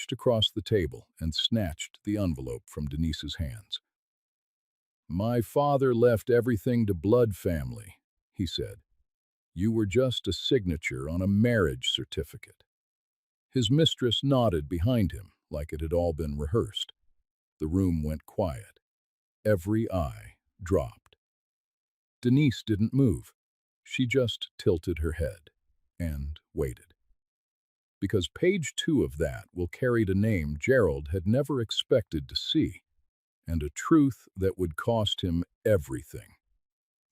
reached across the table and snatched the envelope from Denise's hands. "My father left everything to blood family," he said. "You were just a signature on a marriage certificate." His mistress nodded behind him like it had all been rehearsed. The room went quiet. Every eye dropped. Denise didn't move. She just tilted her head and waited. Because page 2 of that will carry a name Gerald had never expected to see, and a truth that would cost him everything.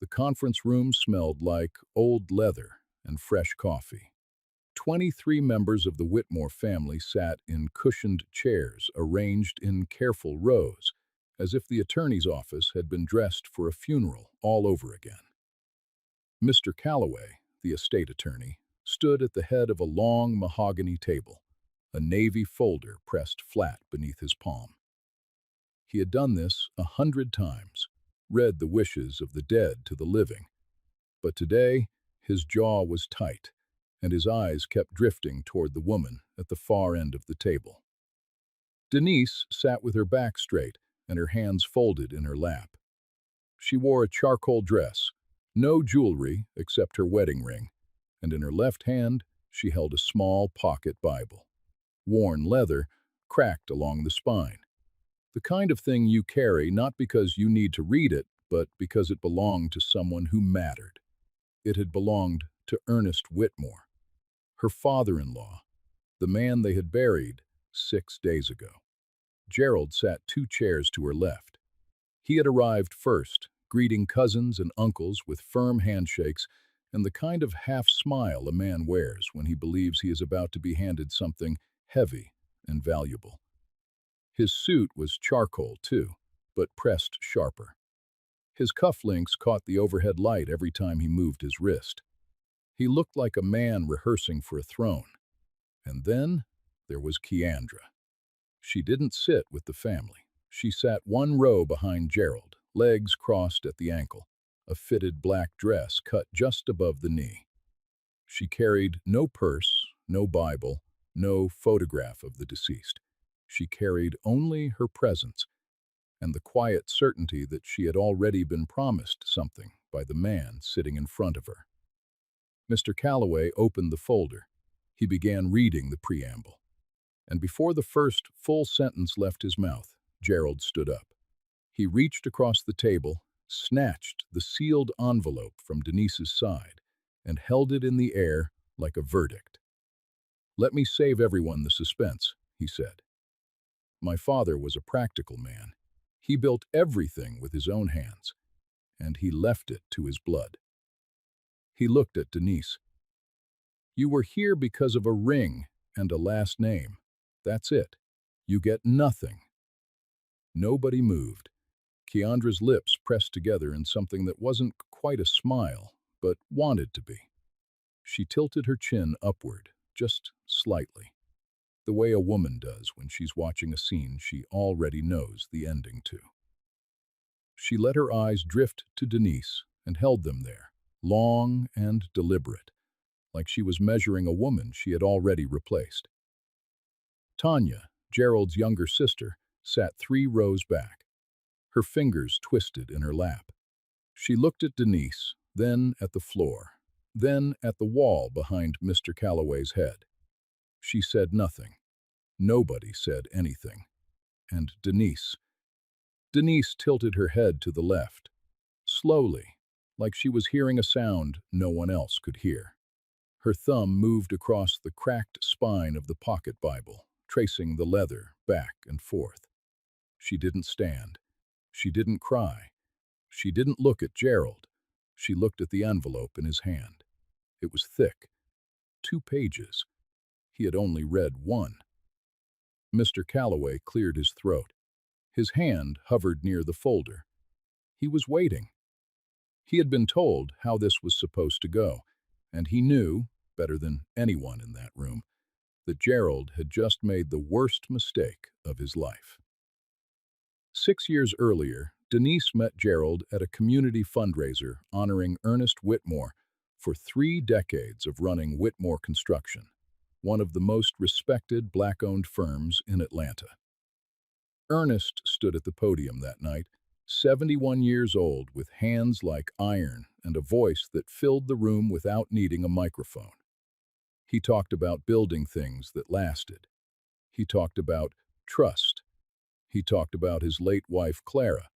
The conference room smelled like old leather and fresh coffee. 23 members of the Whitmore family sat in cushioned chairs arranged in careful rows, as if the attorney's office had been dressed for a funeral all over again. Mr. Calloway, the estate attorney, stood at the head of a long mahogany table, a navy folder pressed flat beneath his palm. He had done this 100 times, read the wishes of the dead to the living, but today his jaw was tight, and his eyes kept drifting toward the woman at the far end of the table. Denise sat with her back straight and her hands folded in her lap. She wore a charcoal dress, no jewelry except her wedding ring, and in her left hand she held a small pocket Bible. Worn leather, cracked along the spine. The kind of thing you carry not because you need to read it, but because it belonged to someone who mattered. It had belonged to Ernest Whitmore, her father-in-law, the man they had buried 6 days ago. Gerald sat 2 chairs to her left. He had arrived first, greeting cousins and uncles with firm handshakes and the kind of half-smile a man wears when he believes he is about to be handed something heavy and valuable. His suit was charcoal, too, but pressed sharper. His cufflinks caught the overhead light every time he moved his wrist. He looked like a man rehearsing for a throne. And then there was Keandra. She didn't sit with the family. She sat 1 row behind Gerald, legs crossed at the ankle, a fitted black dress cut just above the knee. She carried no purse, no Bible, no photograph of the deceased. She carried only her presence and the quiet certainty that she had already been promised something by the man sitting in front of her. Mr. Calloway opened the folder. He began reading the preamble. And before the first full sentence left his mouth, Gerald stood up. He reached across the table, snatched the sealed envelope from Denise's side, and held it in the air like a verdict. "Let me save everyone the suspense," he said. "My father was a practical man. He built everything with his own hands, and he left it to his blood." He looked at Denise. "You were here because of a ring and a last name. That's it. You get nothing." Nobody moved. Keandra's lips pressed together in something that wasn't quite a smile, but wanted to be. She tilted her chin upward, just slightly, the way a woman does when she's watching a scene she already knows the ending to. She let her eyes drift to Denise and held them there, long and deliberate, like she was measuring a woman she had already replaced. Tanya, Gerald's younger sister, sat 3 rows back, her fingers twisted in her lap. She looked at Denise, then at the floor, then at the wall behind Mr. Calloway's head. She said nothing. Nobody said anything. And Denise tilted her head to the left, slowly, like she was hearing a sound no one else could hear. Her thumb moved across the cracked spine of the pocket Bible, tracing the leather back and forth. She didn't stand. She didn't cry. She didn't look at Gerald. She looked at the envelope in his hand. It was thick. 2 pages. He had only read 1. Mr. Calloway cleared his throat. His hand hovered near the folder. He was waiting. He had been told how this was supposed to go, and he knew, better than anyone in that room, that Gerald had just made the worst mistake of his life. 6 years earlier, Denise met Gerald at a community fundraiser honoring Ernest Whitmore for 3 decades of running Whitmore Construction. one of the most respected black-owned firms in Atlanta. Ernest stood at the podium that night, 71 years old, with hands like iron and a voice that filled the room without needing a microphone. He talked about building things that lasted. He talked about trust. He talked about his late wife, Clara,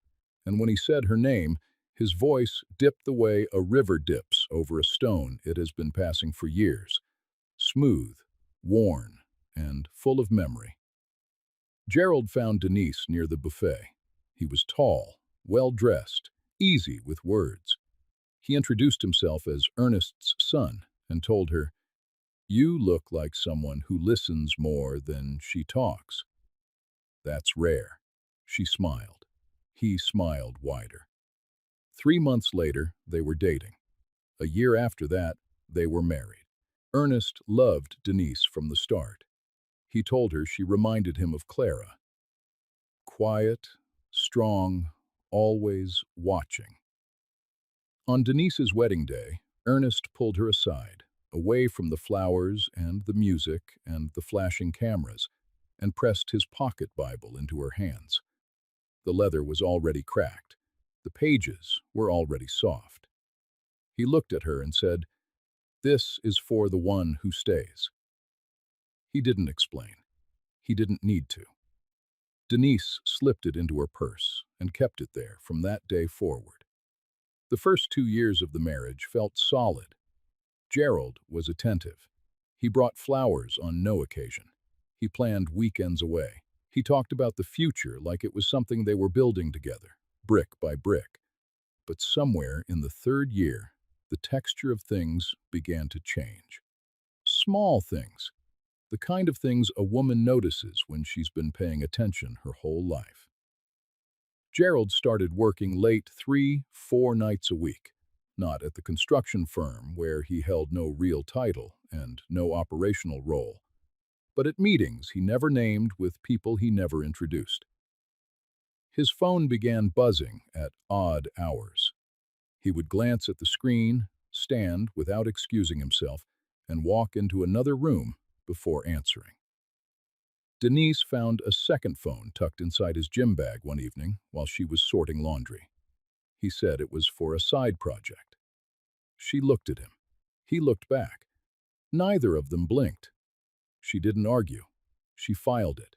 and when he said her name, his voice dipped the way a river dips over a stone it has been passing for years, smooth, worn, and full of memory. Gerald found Denise near the buffet. He was tall, well-dressed, easy with words. He introduced himself as Ernest's son and told her, "You look like someone who listens more than she talks." "That's rare." She smiled. He smiled wider. 3 months later, they were dating. A year after that, they were married. Ernest loved Denise from the start. He told her she reminded him of Clara. Quiet, strong, always watching. On Denise's wedding day, Ernest pulled her aside, away from the flowers and the music and the flashing cameras, and pressed his pocket Bible into her hands. The leather was already cracked. The pages were already soft. He looked at her and said, "This is for the one who stays." He didn't explain. He didn't need to. Denise slipped it into her purse and kept it there from that day forward. The first 2 years of the marriage felt solid. Gerald was attentive. He brought flowers on no occasion. He planned weekends away. He talked about the future like it was something they were building together, brick by brick. But somewhere in the 3rd year, the texture of things began to change. Small things, the kind of things a woman notices when she's been paying attention her whole life. Gerald started working late 3, 4 nights a week, not at the construction firm where he held no real title and no operational role, but at meetings he never named with people he never introduced. His phone began buzzing at odd hours. He would glance at the screen, stand without excusing himself, and walk into another room before answering. Denise found a second phone tucked inside his gym bag one evening while she was sorting laundry. He said it was for a side project. She looked at him. He looked back. Neither of them blinked. She didn't argue. She filed it.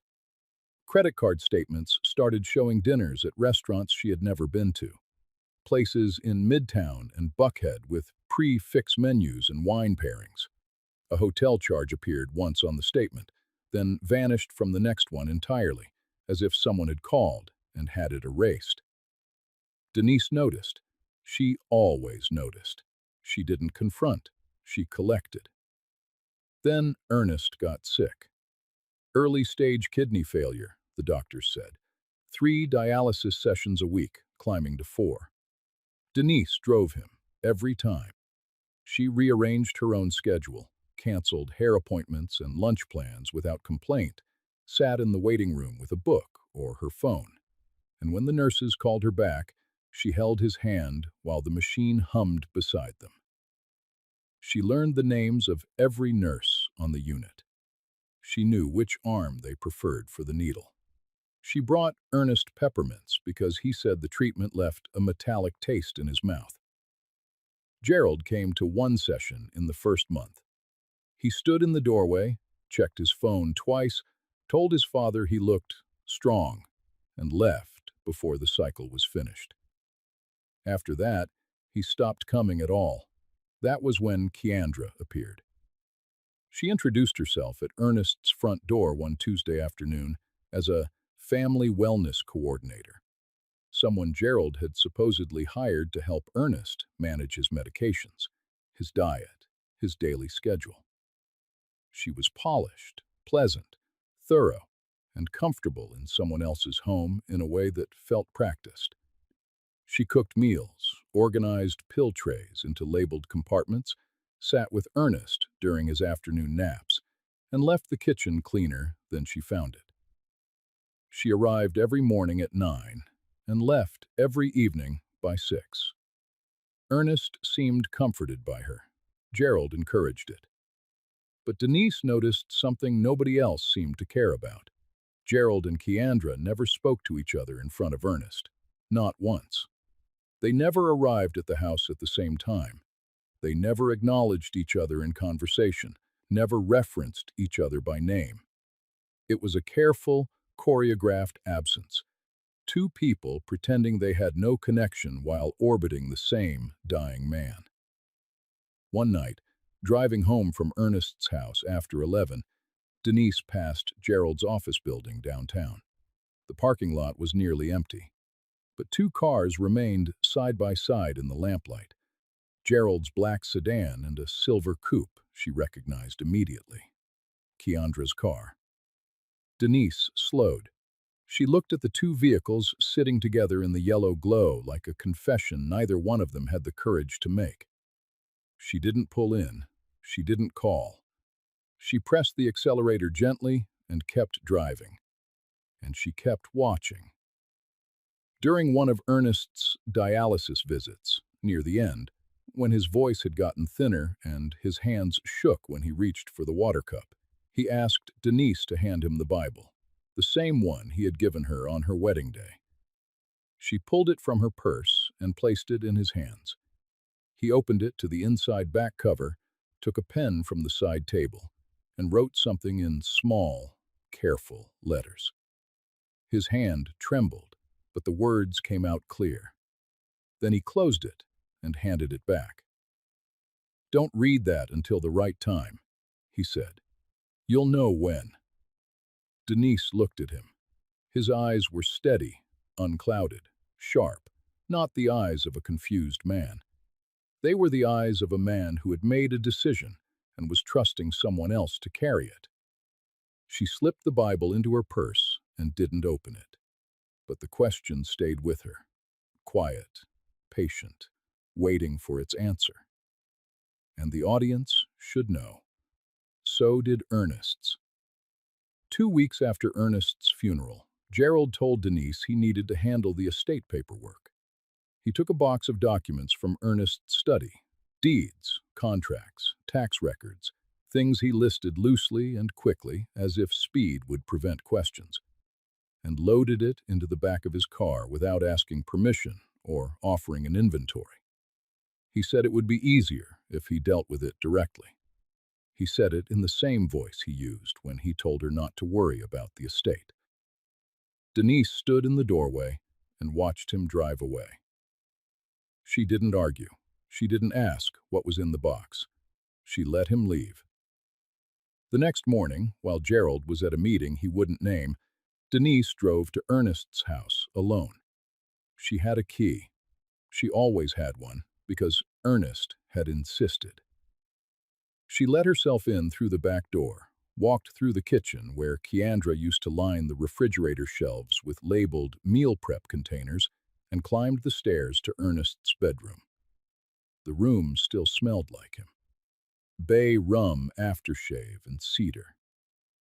Credit card statements started showing dinners at restaurants she had never been to. Places in Midtown and Buckhead with pre-fixed menus and wine pairings. A hotel charge appeared once on the statement, then vanished from the next one entirely, as if someone had called and had it erased. Denise noticed. She always noticed. She didn't confront. She collected. Then Ernest got sick. Early-stage kidney failure, the doctors said. 3 dialysis sessions a week, climbing to 4. Denise drove him, every time. She rearranged her own schedule, canceled hair appointments and lunch plans without complaint, sat in the waiting room with a book or her phone. And when the nurses called her back, she held his hand while the machine hummed beside them. She learned the names of every nurse on the unit. She knew which arm they preferred for the needle. She brought Ernest peppermints because he said the treatment left a metallic taste in his mouth. Gerald came to 1 session in the first month. He stood in the doorway, checked his phone twice, told his father he looked strong, and left before the cycle was finished. After that, he stopped coming at all. That was when Keandra appeared. She introduced herself at Ernest's front door one Tuesday afternoon as a family wellness coordinator, someone Gerald had supposedly hired to help Ernest manage his medications, his diet, his daily schedule. She was polished, pleasant, thorough, and comfortable in someone else's home in a way that felt practiced. She cooked meals, organized pill trays into labeled compartments, sat with Ernest during his afternoon naps, and left the kitchen cleaner than she found it. She arrived every morning at 9 and left every evening by 6. Ernest seemed comforted by her. Gerald encouraged it. But Denise noticed something nobody else seemed to care about. Gerald and Keandra never spoke to each other in front of Ernest. Not once. They never arrived at the house at the same time. They never acknowledged each other in conversation, never referenced each other by name. It was a careful, choreographed absence. Two people pretending they had no connection while orbiting the same dying man. One night, driving home from Ernest's house after 11, Denise passed Gerald's office building downtown. The parking lot was nearly empty, but two cars remained side by side in the lamplight. Gerald's black sedan and a silver coupe she recognized immediately. Keandra's car. Denise slowed. She looked at the two vehicles sitting together in the yellow glow like a confession neither one of them had the courage to make. She didn't pull in. She didn't call. She pressed the accelerator gently and kept driving. And she kept watching. During one of Ernest's dialysis visits, near the end, when his voice had gotten thinner and his hands shook when he reached for the water cup, he asked Denise to hand him the Bible, the same one he had given her on her wedding day. She pulled it from her purse and placed it in his hands. He opened it to the inside back cover, took a pen from the side table, and wrote something in small, careful letters. His hand trembled, but the words came out clear. Then he closed it and handed it back. "Don't read that until the right time," he said. "You'll know when." Denise looked at him. His eyes were steady, unclouded, sharp, not the eyes of a confused man. They were the eyes of a man who had made a decision and was trusting someone else to carry it. She slipped the Bible into her purse and didn't open it. But the question stayed with her, quiet, patient, waiting for its answer. And the audience should know. So did Ernest's. 2 weeks after Ernest's funeral, Gerald told Denise he needed to handle the estate paperwork. He took a box of documents from Ernest's study, deeds, contracts, tax records, things he listed loosely and quickly as if speed would prevent questions, and loaded it into the back of his car without asking permission or offering an inventory. He said it would be easier if he dealt with it directly. He said it in the same voice he used when he told her not to worry about the estate. Denise stood in the doorway and watched him drive away. She didn't argue. She didn't ask what was in the box. She let him leave. The next morning, while Gerald was at a meeting he wouldn't name, Denise drove to Ernest's house alone. She had a key. She always had one, because Ernest had insisted. She let herself in through the back door, walked through the kitchen where Keandra used to line the refrigerator shelves with labeled meal prep containers, and climbed the stairs to Ernest's bedroom. The room still smelled like him. Bay rum aftershave and cedar.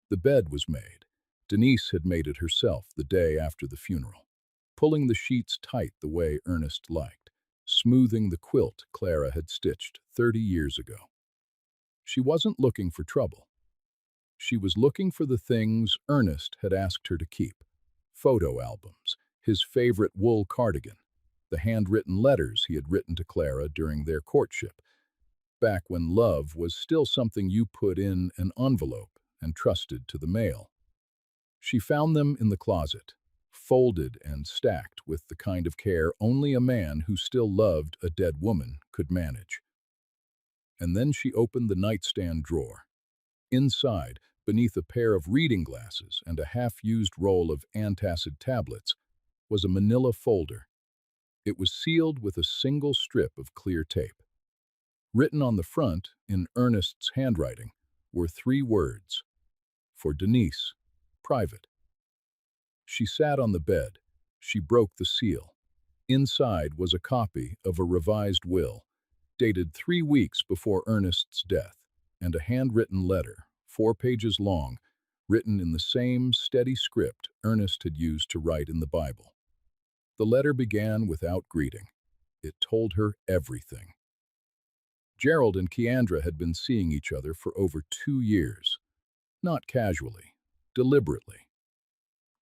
The bed was made. Denise had made it herself the day after the funeral, pulling the sheets tight the way Ernest liked, smoothing the quilt Clara had stitched 30 years ago. She wasn't looking for trouble. She was looking for the things Ernest had asked her to keep: photo albums, his favorite wool cardigan, the handwritten letters he had written to Clara during their courtship, back when love was still something you put in an envelope and trusted to the mail. She found them in the closet, folded and stacked with the kind of care only a man who still loved a dead woman could manage. And then she opened the nightstand drawer. Inside, beneath a pair of reading glasses and a half-used roll of antacid tablets, was a manila folder. It was sealed with a single strip of clear tape. Written on the front, in Ernest's handwriting, were 3 words: "For Denise, private." She sat on the bed. She broke the seal. Inside was a copy of a revised will, dated 3 weeks before Ernest's death, and a handwritten letter, 4 pages long, written in the same steady script Ernest had used to write in the Bible. The letter began without greeting. It told her everything. Gerald and Keandra had been seeing each other for over 2 years, not casually, deliberately.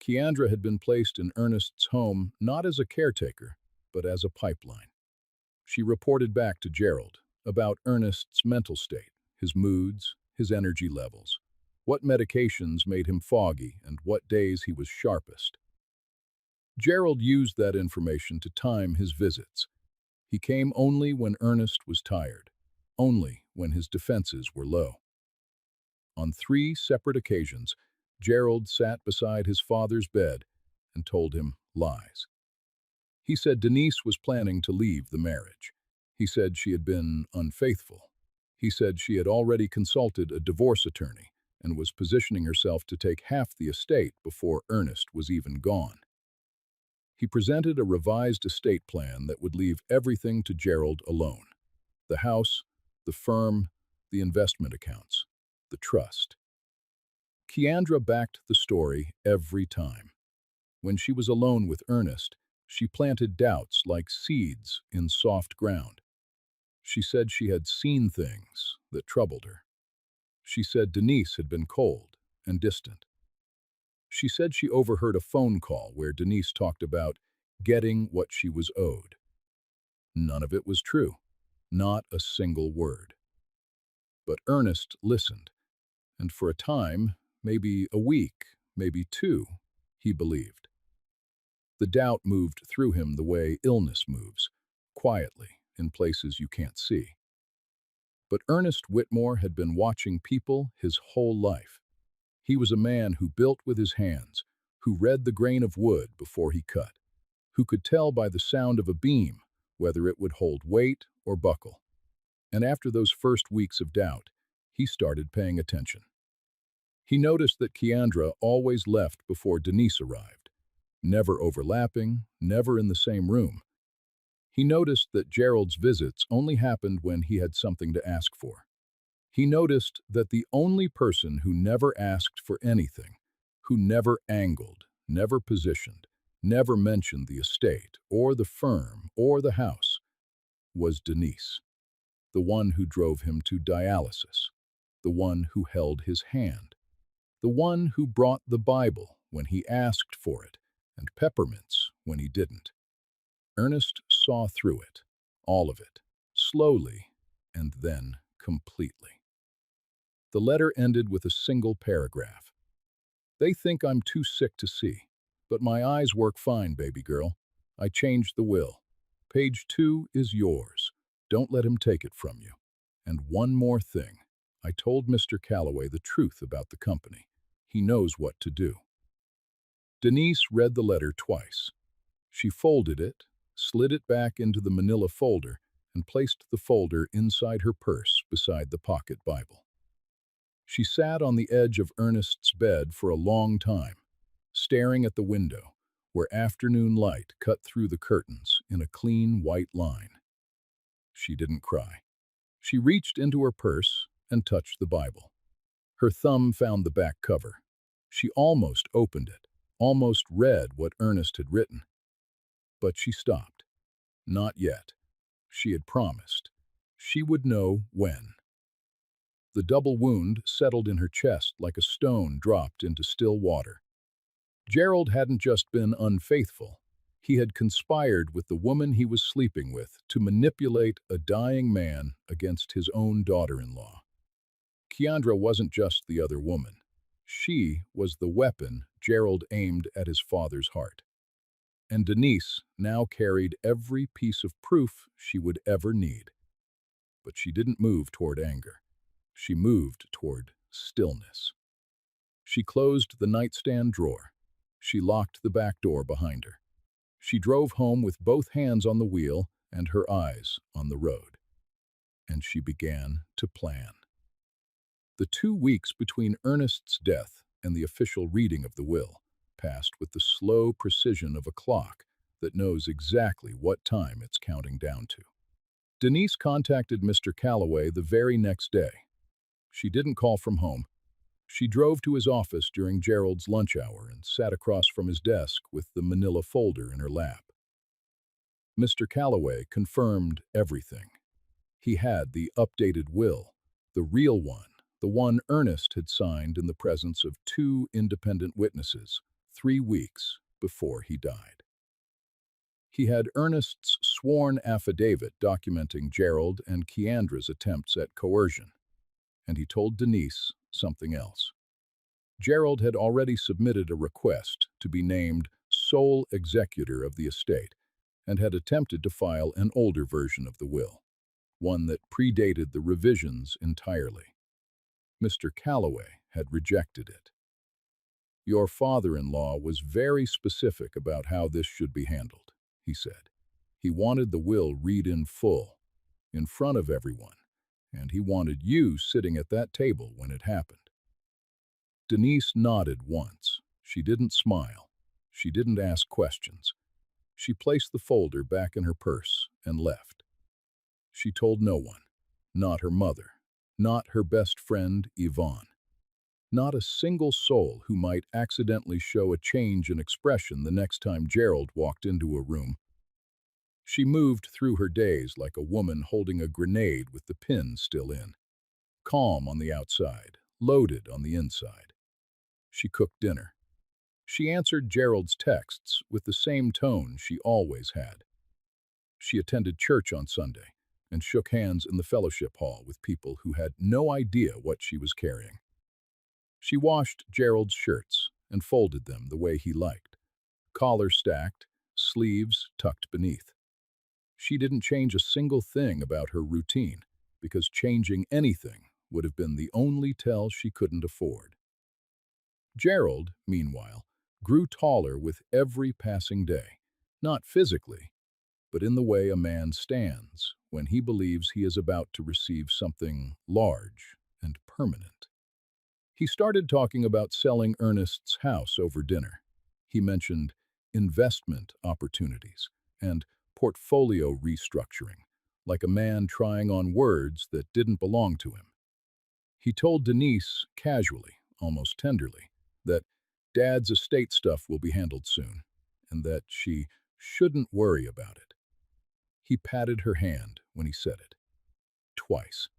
Keandra had been placed in Ernest's home not as a caretaker, but as a pipeline. She reported back to Gerald about Ernest's mental state, his moods, his energy levels, what medications made him foggy, and what days he was sharpest. Gerald used that information to time his visits. He came only when Ernest was tired, only when his defenses were low. On 3 separate occasions, Gerald sat beside his father's bed and told him lies. He said Denise was planning to leave the marriage. He said she had been unfaithful. He said she had already consulted a divorce attorney and was positioning herself to take half the estate before Ernest was even gone. He presented a revised estate plan that would leave everything to Gerald alone: the house, the firm, the investment accounts, the trust. Keandra backed the story every time. When she was alone with Ernest, she planted doubts like seeds in soft ground. She said she had seen things that troubled her. She said Denise had been cold and distant. She said she overheard a phone call where Denise talked about getting what she was owed. None of it was true, not a single word. But Ernest listened, and for a time, maybe a week, maybe 2, he believed. The doubt moved through him the way illness moves, quietly, in places you can't see. But Ernest Whitmore had been watching people his whole life. He was a man who built with his hands, who read the grain of wood before he cut, who could tell by the sound of a beam whether it would hold weight or buckle. And after those first weeks of doubt, he started paying attention. He noticed that Keandra always left before Denise arrived, never overlapping, never in the same room. He noticed that Gerald's visits only happened when he had something to ask for. He noticed that the only person who never asked for anything, who never angled, never positioned, never mentioned the estate or the firm or the house, was Denise, the one who drove him to dialysis, the one who held his hand, the one who brought the Bible when he asked for it and peppermints when he didn't. Ernest saw through it, all of it, slowly and then completely. The letter ended with a single paragraph. "They think I'm too sick to see, but my eyes work fine, baby girl. I changed the will. Page 2 is yours. Don't let him take it from you. And one more thing. I told Mr. Calloway the truth about the company. He knows what to do." Denise read the letter twice. She folded it, slid it back into the manila folder, and placed the folder inside her purse beside the pocket Bible. She sat on the edge of Ernest's bed for a long time, staring at the window, where afternoon light cut through the curtains in a clean white line. She didn't cry. She reached into her purse and touched the Bible. Her thumb found the back cover. She almost opened it, almost read what Ernest had written. But she stopped. Not yet. She had promised. She would know when. The double wound settled in her chest like a stone dropped into still water. Gerald hadn't just been unfaithful. He had conspired with the woman he was sleeping with to manipulate a dying man against his own daughter-in-law. Keandra wasn't just the other woman. She was the weapon Gerald aimed at his father's heart. And Denise now carried every piece of proof she would ever need. But she didn't move toward anger. She moved toward stillness. She closed the nightstand drawer. She locked the back door behind her. She drove home with both hands on the wheel and her eyes on the road. And she began to plan. The 2 weeks between Ernest's death and the official reading of the will passed with the slow precision of a clock that knows exactly what time it's counting down to. Denise contacted Mr. Calloway the very next day. She didn't call from home. She drove to his office during Gerald's lunch hour and sat across from his desk with the manila folder in her lap. Mr. Calloway confirmed everything. He had the updated will, the real one, the one Ernest had signed in the presence of two independent witnesses, 3 weeks before he died. He had Ernest's sworn affidavit documenting Gerald and Keandra's attempts at coercion, and he told Denise something else. Gerald had already submitted a request to be named sole executor of the estate and had attempted to file an older version of the will, one that predated the revisions entirely. Mr. Calloway had rejected it. "Your father-in-law was very specific about how this should be handled," he said. "He wanted the will read in full, in front of everyone, and he wanted you sitting at that table when it happened." Denise nodded once. She didn't smile. She didn't ask questions. She placed the folder back in her purse and left. She told no one, not her mother, not her best friend, Yvonne, not a single soul who might accidentally show a change in expression the next time Gerald walked into a room. She moved through her days like a woman holding a grenade with the pin still in, calm on the outside, loaded on the inside. She cooked dinner. She answered Gerald's texts with the same tone she always had. She attended church on Sunday and shook hands in the fellowship hall with people who had no idea what she was carrying. She washed Gerald's shirts and folded them the way he liked, collar stacked, sleeves tucked beneath. She didn't change a single thing about her routine, because changing anything would have been the only tell she couldn't afford. Gerald, meanwhile, grew taller with every passing day, not physically, but in the way a man stands when he believes he is about to receive something large and permanent. He started talking about selling Ernest's house over dinner. He mentioned investment opportunities and portfolio restructuring, like a man trying on words that didn't belong to him. He told Denise casually, almost tenderly, that Dad's estate stuff will be handled soon, and that she shouldn't worry about it. He patted her hand when he said it. Twice.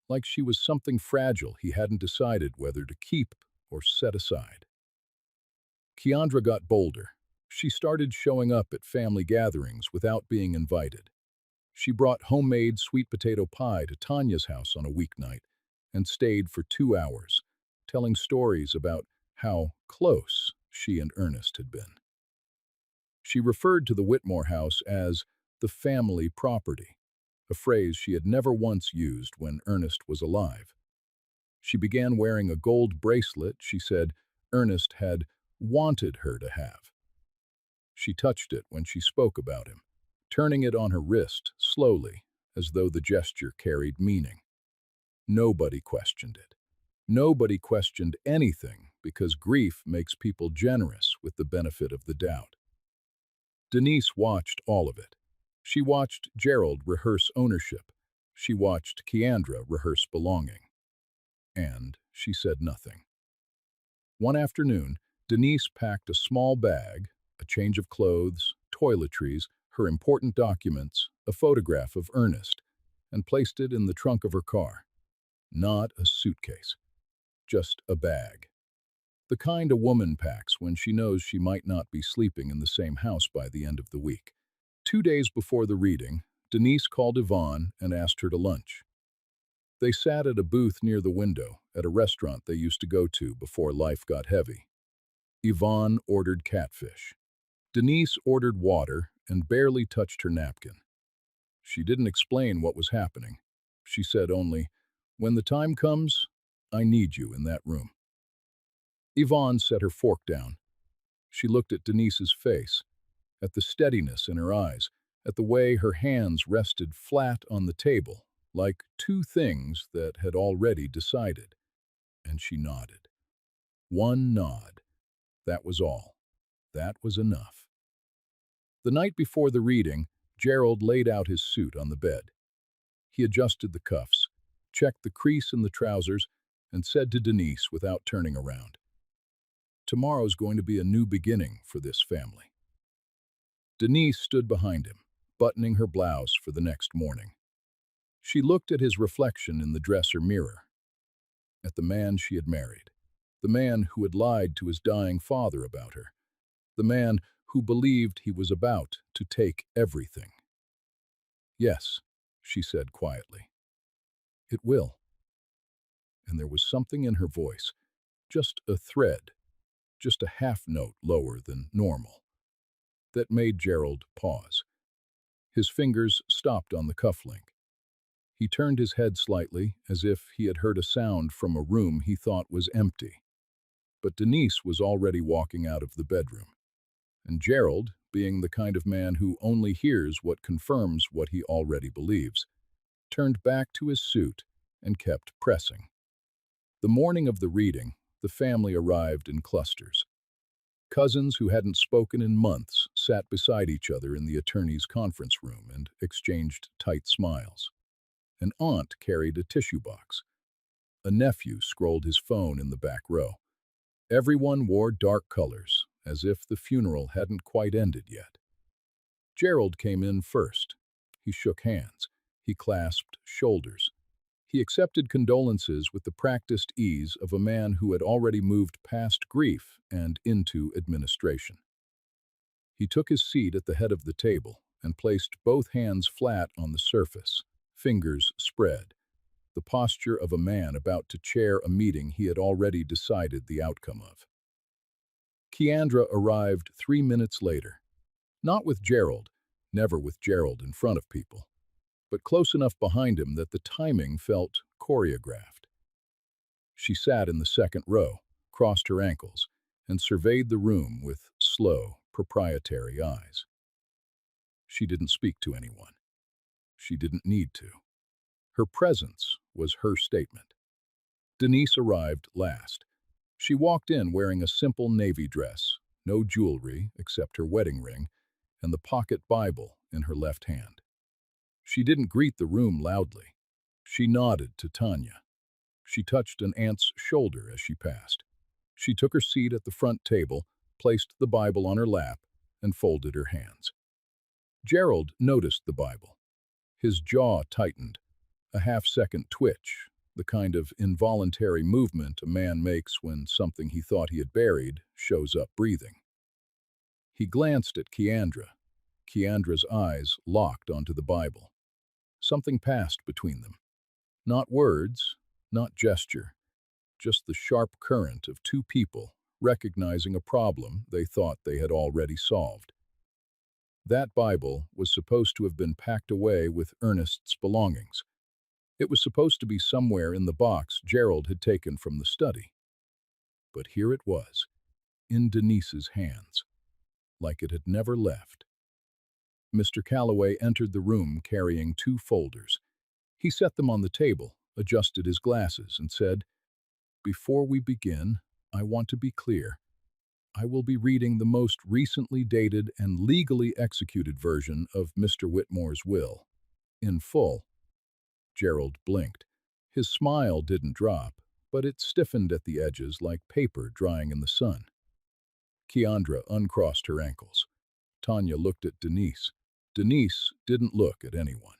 Like she was something fragile he hadn't decided whether to keep or set aside. Keandra got bolder. She started showing up at family gatherings without being invited. She brought homemade sweet potato pie to Tanya's house on a weeknight and stayed for 2 hours, telling stories about how close she and Ernest had been. She referred to the Whitmore house as the family property, a phrase she had never once used when Ernest was alive. She began wearing a gold bracelet she said Ernest had wanted her to have. She touched it when she spoke about him, turning it on her wrist slowly, as though the gesture carried meaning. Nobody questioned it. Nobody questioned anything because grief makes people generous with the benefit of the doubt. Denise watched all of it. She watched Gerald rehearse ownership. She watched Keandra rehearse belonging. And she said nothing. One afternoon, Denise packed a small bag, a change of clothes, toiletries, her important documents, a photograph of Ernest, and placed it in the trunk of her car. Not a suitcase, just a bag. The kind a woman packs when she knows she might not be sleeping in the same house by the end of the week. 2 days before the reading, Denise called Yvonne and asked her to lunch. They sat at a booth near the window at a restaurant they used to go to before life got heavy. Yvonne ordered catfish. Denise ordered water and barely touched her napkin. She didn't explain what was happening. She said only, "When the time comes, I need you in that room." Yvonne set her fork down. She looked at Denise's face, at the steadiness in her eyes, at the way her hands rested flat on the table, like two things that had already decided. And she nodded. One nod. That was all. That was enough. The night before the reading, Gerald laid out his suit on the bed. He adjusted the cuffs, checked the crease in the trousers, and said to Denise without turning around, "Tomorrow's going to be a new beginning for this family." Denise stood behind him, buttoning her blouse for the next morning. She looked at his reflection in the dresser mirror, at the man she had married, the man who had lied to his dying father about her, the man who believed he was about to take everything. "Yes," she said quietly, "it will." And there was something in her voice, just a thread, just a half note lower than normal, that made Gerald pause. His fingers stopped on the cufflink. He turned his head slightly, as if he had heard a sound from a room he thought was empty. But Denise was already walking out of the bedroom. And Gerald, being the kind of man who only hears what confirms what he already believes, turned back to his suit and kept pressing. The morning of the reading, the family arrived in clusters. Cousins who hadn't spoken in months sat beside each other in the attorney's conference room and exchanged tight smiles. An aunt carried a tissue box. A nephew scrolled his phone in the back row. Everyone wore dark colors, as if the funeral hadn't quite ended yet. Gerald came in first. He shook hands. He clasped shoulders. He accepted condolences with the practiced ease of a man who had already moved past grief and into administration. He took his seat at the head of the table and placed both hands flat on the surface, fingers spread, the posture of a man about to chair a meeting he had already decided the outcome of. Keandra arrived 3 minutes later, not with Gerald, never with Gerald in front of people, but close enough behind him that the timing felt choreographed. She sat in the second row, crossed her ankles, and surveyed the room with slow, proprietary eyes. She didn't speak to anyone. She didn't need to. Her presence was her statement. Denise arrived last. She walked in wearing a simple navy dress, no jewelry except her wedding ring, and the pocket Bible in her left hand. She didn't greet the room loudly. She nodded to Tanya. She touched an aunt's shoulder as she passed. She took her seat at the front table, placed the Bible on her lap, and folded her hands. Gerald noticed the Bible. His jaw tightened, a half-second twitch, the kind of involuntary movement a man makes when something he thought he had buried shows up breathing. He glanced at Keandra. Keandra's eyes locked onto the Bible. Something passed between them. Not words, not gesture, just the sharp current of two people recognizing a problem they thought they had already solved. That Bible was supposed to have been packed away with Ernest's belongings. It was supposed to be somewhere in the box Gerald had taken from the study. But here it was, in Denise's hands, like it had never left. Mr. Calloway entered the room carrying 2 folders. He set them on the table, adjusted his glasses, and said, "Before we begin, I want to be clear. I will be reading the most recently dated and legally executed version of Mr. Whitmore's will. In full." Gerald blinked. His smile didn't drop, but it stiffened at the edges like paper drying in the sun. Keandra uncrossed her ankles. Tanya looked at Denise. Denise didn't look at anyone.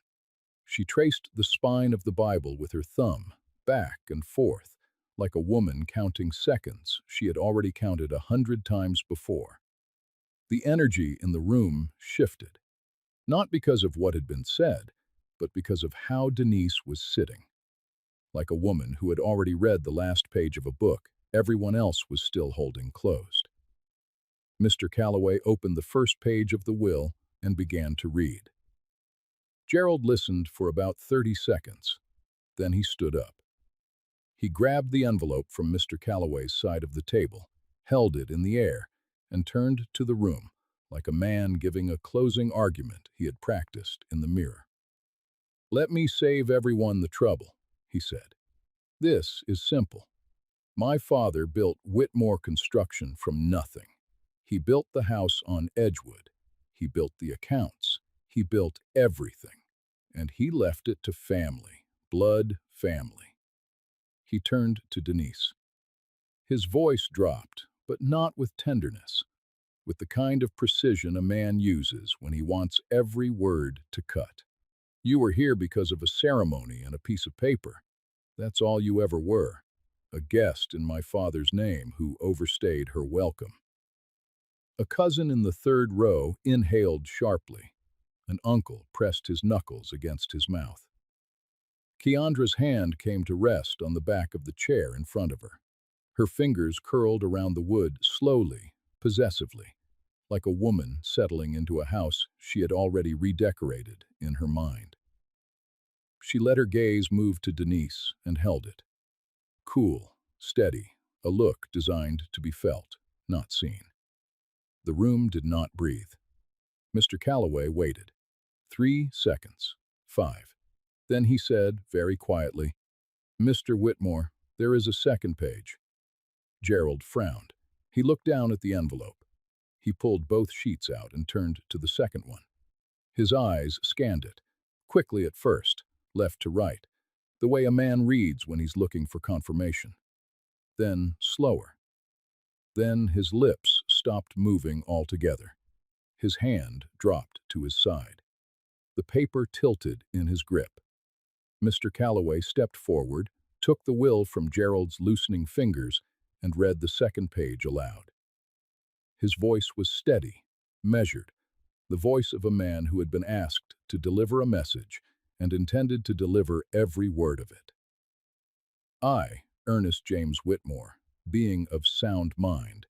She traced the spine of the Bible with her thumb, back and forth, like a woman counting seconds she had already counted 100 times before. The energy in the room shifted, not because of what had been said, but because of how Denise was sitting. Like a woman who had already read the last page of a book everyone else was still holding closed. Mr. Calloway opened the first page of the will and began to read. Gerald listened for about 30 seconds. Then he stood up. He grabbed the envelope from Mr. Calloway's side of the table, held it in the air, and turned to the room, like a man giving a closing argument he had practiced in the mirror. "Let me save everyone the trouble," he said. "This is simple. My father built Whitmore Construction from nothing. He built the house on Edgewood. He built the accounts. He built everything. And he left it to family, blood family." He turned to Denise. His voice dropped, but not with tenderness, with the kind of precision a man uses when he wants every word to cut. You were here because of a ceremony and a piece of paper. That's all you ever were. A guest in my father's name who overstayed her welcome. A cousin in the third row inhaled sharply. An uncle pressed his knuckles against his mouth. Keandra's hand came to rest on the back of the chair in front of her. Her fingers curled around the wood slowly, possessively, like a woman settling into a house she had already redecorated in her mind. She let her gaze move to Denise and held it. Cool, steady, a look designed to be felt, not seen. The room did not breathe. Mr. Calloway waited. 3 seconds. 5. Then he said, very quietly, "Mr. Whitmore, there is a second page." Gerald frowned. He looked down at the envelope. He pulled both sheets out and turned to the second one. His eyes scanned it, quickly at first, left to right, the way a man reads when he's looking for confirmation. Then slower. Then his lips stopped moving altogether. His hand dropped to his side. The paper tilted in his grip. Mr. Calloway stepped forward, took the will from Gerald's loosening fingers, and read the second page aloud. His voice was steady, measured, the voice of a man who had been asked to deliver a message and intended to deliver every word of it. I, Ernest James Whitmore, being of sound mind,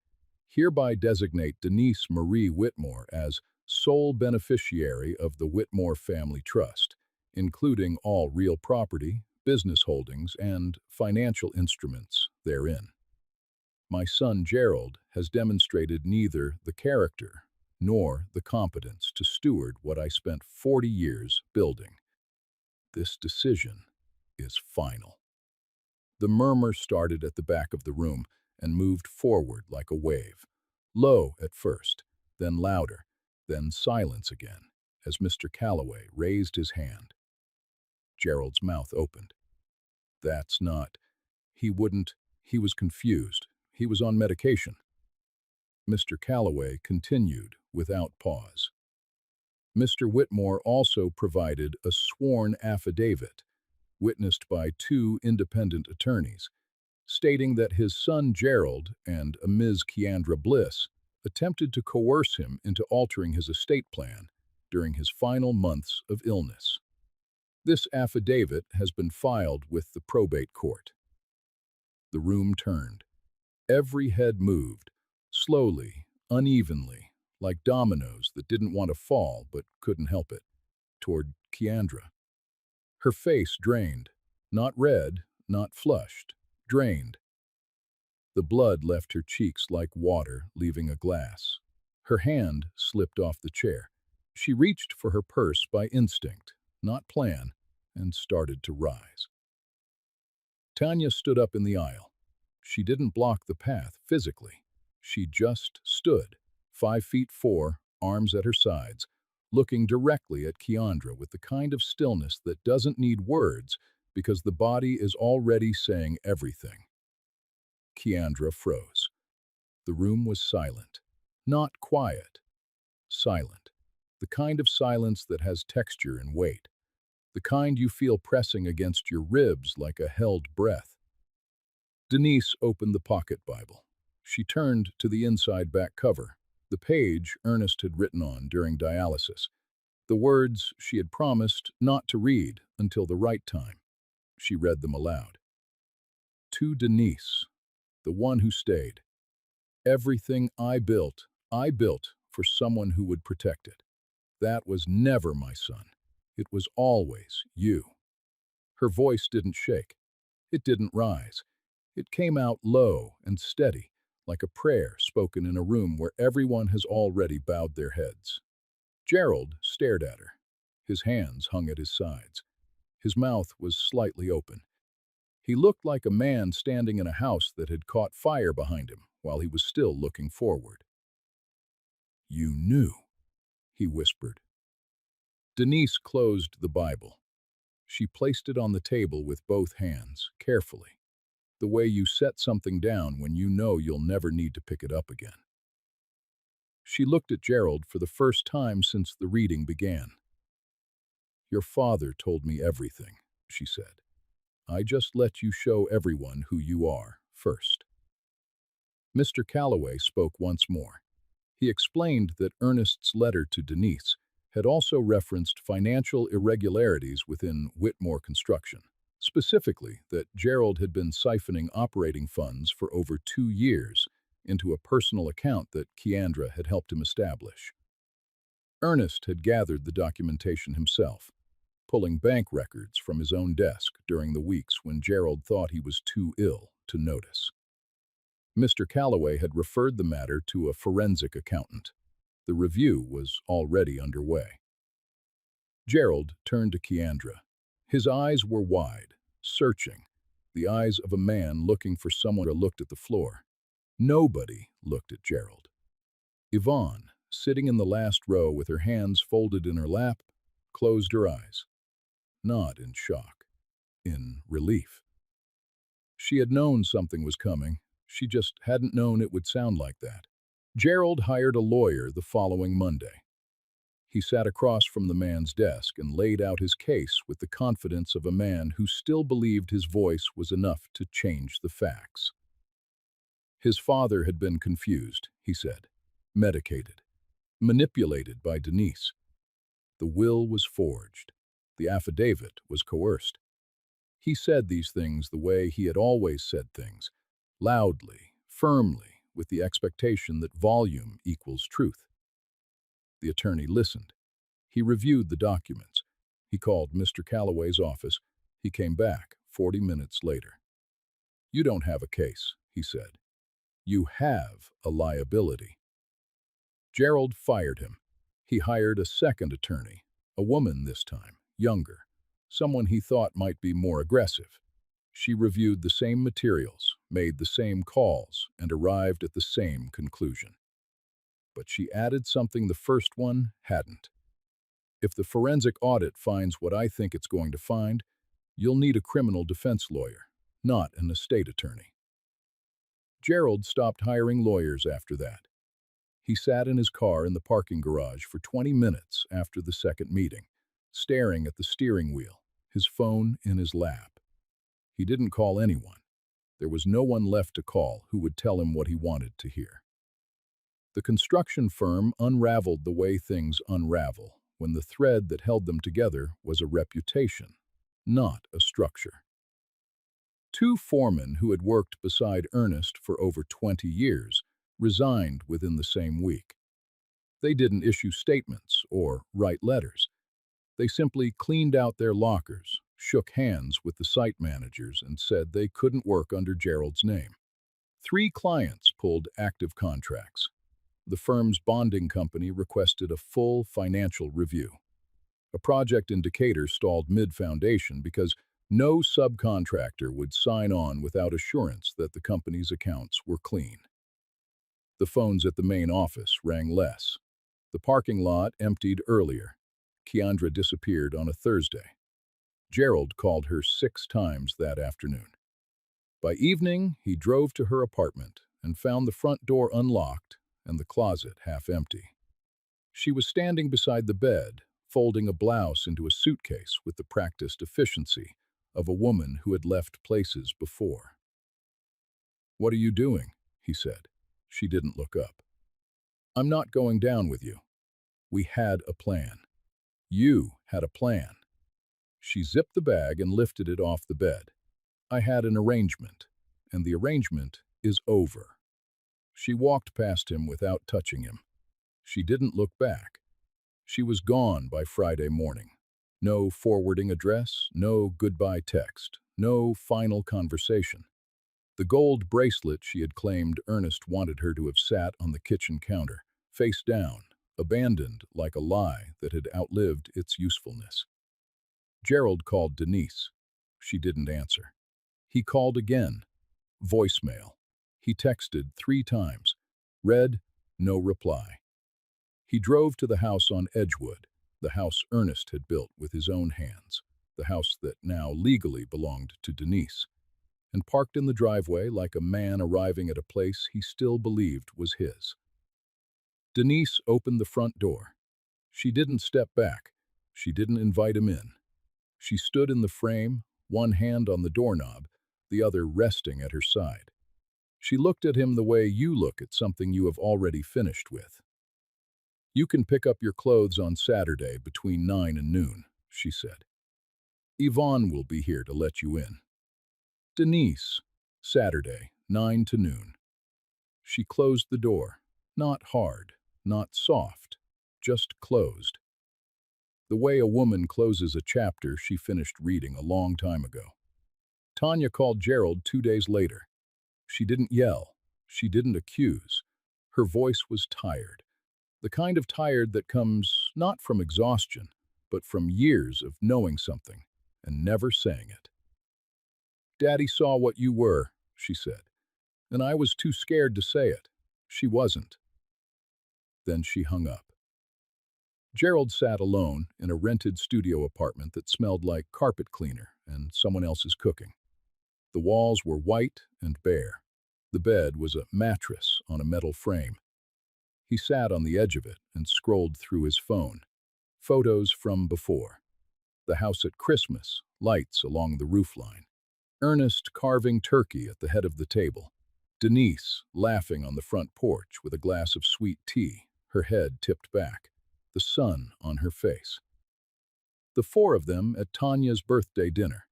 hereby designate Denise Marie Whitmore as sole beneficiary of the Whitmore Family Trust, including all real property, business holdings, and financial instruments therein. My son Gerald has demonstrated neither the character nor the competence to steward what I spent 40 years building. This decision is final. The murmur started at the back of the room and moved forward like a wave. Low at first, then louder, then silence again, as Mr. Calloway raised his hand. Gerald's mouth opened. That's not... He wouldn't... He was confused. He was on medication. Mr. Calloway continued without pause. Mr. Whitmore also provided a sworn affidavit, witnessed by 2 independent attorneys, stating that his son Gerald and a Ms. Keandra Bliss attempted to coerce him into altering his estate plan during his final months of illness. This affidavit has been filed with the probate court. The room turned. Every head moved, slowly, unevenly, like dominoes that didn't want to fall but couldn't help it, toward Keandra. Her face drained, not red, not flushed, drained. The blood left her cheeks like water leaving a glass. Her hand slipped off the chair. She reached for her purse by instinct, not plan, and started to rise. Tanya stood up in the aisle. She didn't block the path physically. She just stood, 5'4", arms at her sides, looking directly at Keandra with the kind of stillness that doesn't need words because the body is already saying everything. Keandra froze. The room was silent. Not quiet. Silent. The kind of silence that has texture and weight. The kind you feel pressing against your ribs like a held breath. Denise opened the pocket Bible. She turned to the inside back cover, the page Ernest had written on during dialysis, the words she had promised not to read until the right time. She read them aloud. To Denise, the one who stayed. Everything I built for someone who would protect it. That was never my son. It was always you. Her voice didn't shake. It didn't rise. It came out low and steady, like a prayer spoken in a room where everyone has already bowed their heads. Gerald stared at her. His hands hung at his sides. His mouth was slightly open. He looked like a man standing in a house that had caught fire behind him while he was still looking forward. You knew, he whispered. Denise closed the Bible. She placed it on the table with both hands, carefully, the way you set something down when you know you'll never need to pick it up again. She looked at Gerald for the first time since the reading began. Your father told me everything, she said. I just let you show everyone who you are first. Mr. Calloway spoke once more. He explained that Ernest's letter to Denise had also referenced financial irregularities within Whitmore Construction, specifically that Gerald had been siphoning operating funds for over 2 years into a personal account that Keandra had helped him establish. Ernest had gathered the documentation himself, pulling bank records from his own desk during the weeks when Gerald thought he was too ill to notice. Mr. Calloway had referred the matter to a forensic accountant. The review was already underway. Gerald turned to Keandra. His eyes were wide, searching, the eyes of a man looking for someone who looked at the floor. Nobody looked at Gerald. Yvonne, sitting in the last row with her hands folded in her lap, closed her eyes. Not in shock, in relief. She had known something was coming, she just hadn't known it would sound like that. Gerald hired a lawyer the following Monday. He sat across from the man's desk and laid out his case with the confidence of a man who still believed his voice was enough to change the facts. His father had been confused, he said, medicated, manipulated by Denise. The will was forged. The affidavit was coerced. He said these things the way he had always said things, loudly, firmly, with the expectation that volume equals truth. The attorney listened. He reviewed the documents. He called Mr. Calloway's office. He came back 40 minutes later. You don't have a case, he said. You have a liability. Gerald fired him. He hired a second attorney, a woman this time, younger, someone he thought might be more aggressive. She reviewed the same materials, made the same calls, and arrived at the same conclusion. But she added something the first one hadn't. If the forensic audit finds what I think it's going to find, you'll need a criminal defense lawyer, not an estate attorney. Gerald stopped hiring lawyers after that. He sat in his car in the parking garage for 20 minutes after the second meeting, staring at the steering wheel, his phone in his lap. He didn't call anyone. There was no one left to call who would tell him what he wanted to hear. The construction firm unraveled the way things unravel when the thread that held them together was a reputation, not a structure. Two foremen who had worked beside Ernest for over 20 years resigned within the same week. They didn't issue statements or write letters. They simply cleaned out their lockers, shook hands with the site managers, and said they couldn't work under Gerald's name. 3 clients pulled active contracts. The firm's bonding company requested a full financial review. A project indicator stalled mid-foundation because no subcontractor would sign on without assurance that the company's accounts were clean. The phones at the main office rang less. The parking lot emptied earlier. Keandra disappeared on a Thursday. Gerald called her 6 times that afternoon. By evening, he drove to her apartment and found the front door unlocked and the closet half empty. She was standing beside the bed, folding a blouse into a suitcase with the practiced efficiency of a woman who had left places before. "What are you doing?" he said. She didn't look up. "I'm not going down with you. We had a plan. You had a plan." She zipped the bag and lifted it off the bed. "I had an arrangement, and the arrangement is over." She walked past him without touching him. She didn't look back. She was gone by Friday morning. No forwarding address, no goodbye text, no final conversation. The gold bracelet she had claimed Ernest wanted her to have sat on the kitchen counter, face down, abandoned like a lie that had outlived its usefulness. Gerald called Denise. She didn't answer. He called again. Voicemail. He texted 3 times. Read, no reply. He drove to the house on Edgewood, the house Ernest had built with his own hands, the house that now legally belonged to Denise, and parked in the driveway like a man arriving at a place he still believed was his. Denise opened the front door. She didn't step back. She didn't invite him in. She stood in the frame, one hand on the doorknob, the other resting at her side. She looked at him the way you look at something you have already finished with. "You can pick up your clothes on Saturday between 9 and noon," she said. "Yvonne will be here to let you in." "Denise, Saturday, 9 to noon." She closed the door. Not hard, not soft, just closed. The way a woman closes a chapter she finished reading a long time ago. Tanya called Gerald 2 days later. She didn't yell. She didn't accuse. Her voice was tired. The kind of tired that comes not from exhaustion, but from years of knowing something and never saying it. "Daddy saw what you were," she said, "and I was too scared to say it." She wasn't. Then she hung up. Gerald sat alone in a rented studio apartment that smelled like carpet cleaner and someone else's cooking. The walls were white and bare. The bed was a mattress on a metal frame. He sat on the edge of it and scrolled through his phone. Photos from before. The house at Christmas, lights along the roofline. Ernest carving turkey at the head of the table. Denise laughing on the front porch with a glass of sweet tea, her head tipped back, the sun on her face. The four of them at Tanya's birthday dinner.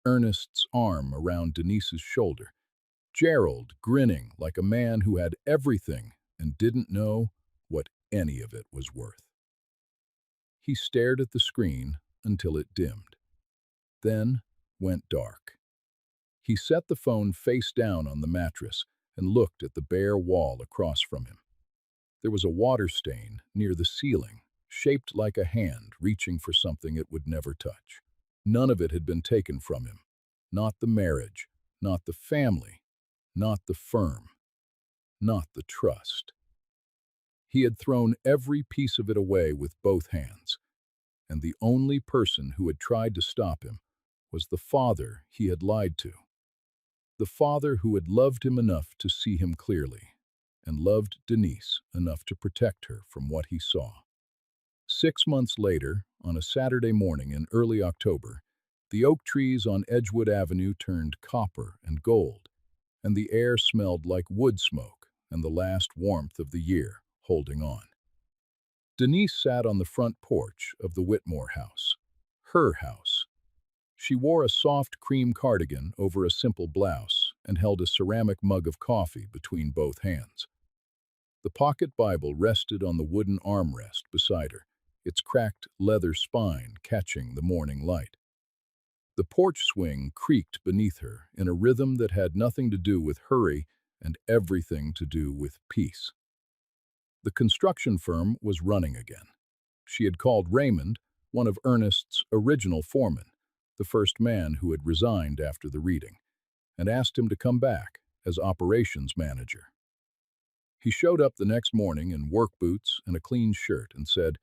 Ernest's arm around Denise's shoulder. Gerald grinning like a man who had everything and didn't know what any of it was worth. He stared at the screen until it dimmed, then went dark. He set the phone face down on the mattress and looked at the bare wall across from him. There was a water stain near the ceiling, shaped like a hand reaching for something it would never touch. None of it had been taken from him. Not the marriage, not the family, not the firm, not the trust. He had thrown every piece of it away with both hands, and the only person who had tried to stop him was the father he had lied to. The father who had loved him enough to see him clearly, and loved Denise enough to protect her from what he saw. 6 months later, on a Saturday morning in early October, the oak trees on Edgewood Avenue turned copper and gold, and the air smelled like wood smoke and the last warmth of the year holding on. Denise sat on the front porch of the Whitmore house, her house. She wore a soft cream cardigan over a simple blouse and held a ceramic mug of coffee between both hands. The pocket Bible rested on the wooden armrest beside her, its cracked leather spine catching the morning light. The porch swing creaked beneath her in a rhythm that had nothing to do with hurry and everything to do with peace. The construction firm was running again. She had called Raymond, one of Ernest's original foremen, the first man who had resigned after the reading, and asked him to come back as operations manager. He showed up the next morning in work boots and a clean shirt and said,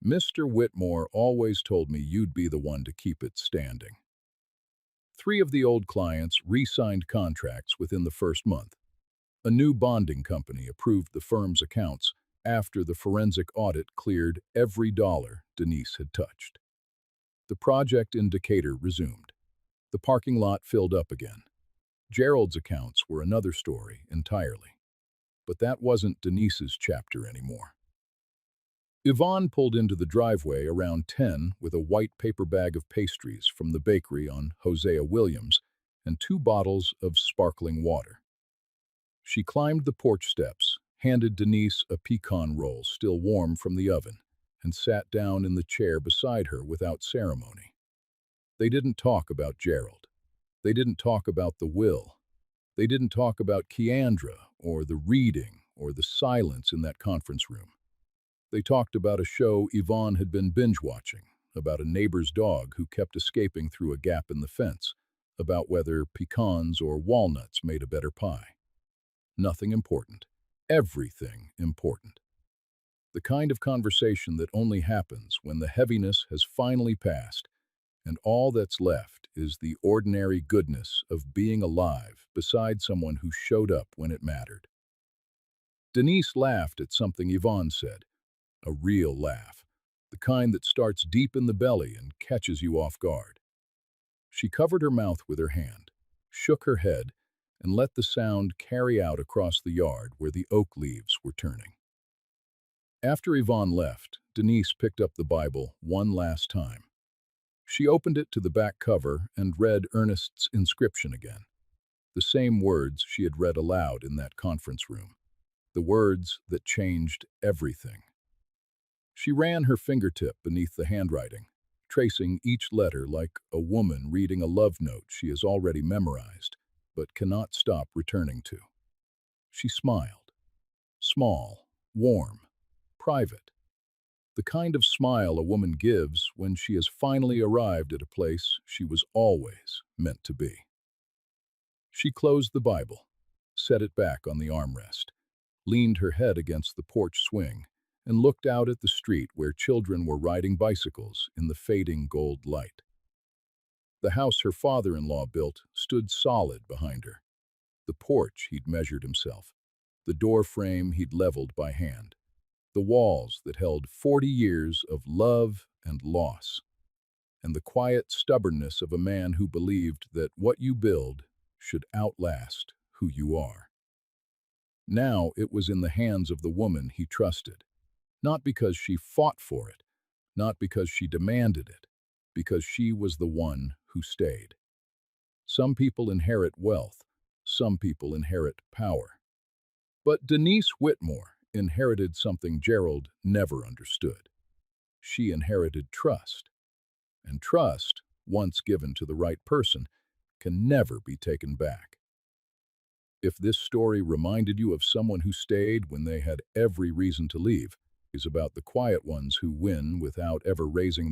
"Mr. Whitmore always told me you'd be the one to keep it standing." 3 of the old clients re-signed contracts within the first month. A new bonding company approved the firm's accounts after the forensic audit cleared every dollar Denise had touched. The project in Decatur resumed. The parking lot filled up again. Gerald's accounts were another story entirely. But that wasn't Denise's chapter anymore. Yvonne pulled into the driveway around 10 with a white paper bag of pastries from the bakery on Hosea Williams and 2 bottles of sparkling water. She climbed the porch steps, handed Denise a pecan roll still warm from the oven, and sat down in the chair beside her without ceremony. They didn't talk about Gerald. They didn't talk about the will. They didn't talk about Keandra or the reading or the silence in that conference room. They talked about a show Yvonne had been binge-watching, about a neighbor's dog who kept escaping through a gap in the fence, about whether pecans or walnuts made a better pie. Nothing important. Everything important. The kind of conversation that only happens when the heaviness has finally passed, and all that's left is the ordinary goodness of being alive beside someone who showed up when it mattered. Denise laughed at something Yvonne said. A real laugh. the kind that starts deep in the belly and catches you off guard. She covered her mouth with her hand, shook her head, and let the sound carry out across the yard where the oak leaves were turning. After Yvonne left, Denise picked up the Bible one last time. She opened it to the back cover and read Ernest's inscription again, the same words she had read aloud in that conference room, the words that changed everything. She ran her fingertip beneath the handwriting, tracing each letter like a woman reading a love note she has already memorized, but cannot stop returning to. She smiled. Small, warm, private. The kind of smile a woman gives when she has finally arrived at a place she was always meant to be. She closed the Bible, set it back on the armrest, leaned her head against the porch swing, and looked out at the street where children were riding bicycles in the fading gold light. The house her father-in-law built stood solid behind her. The porch he'd measured himself, the door frame he'd leveled by hand, the walls that held 40 years of love and loss, and the quiet stubbornness of a man who believed that what you build should outlast who you are. Now it was in the hands of the woman he trusted, not because she fought for it, not because she demanded it, because she was the one who stayed. Some people inherit wealth, some people inherit power. But Denise Whitmore inherited something Gerald never understood. She inherited trust. And trust, once given to the right person, can never be taken back. If this story reminded you of someone who stayed when they had every reason to leave, is about the quiet ones who win without ever raising their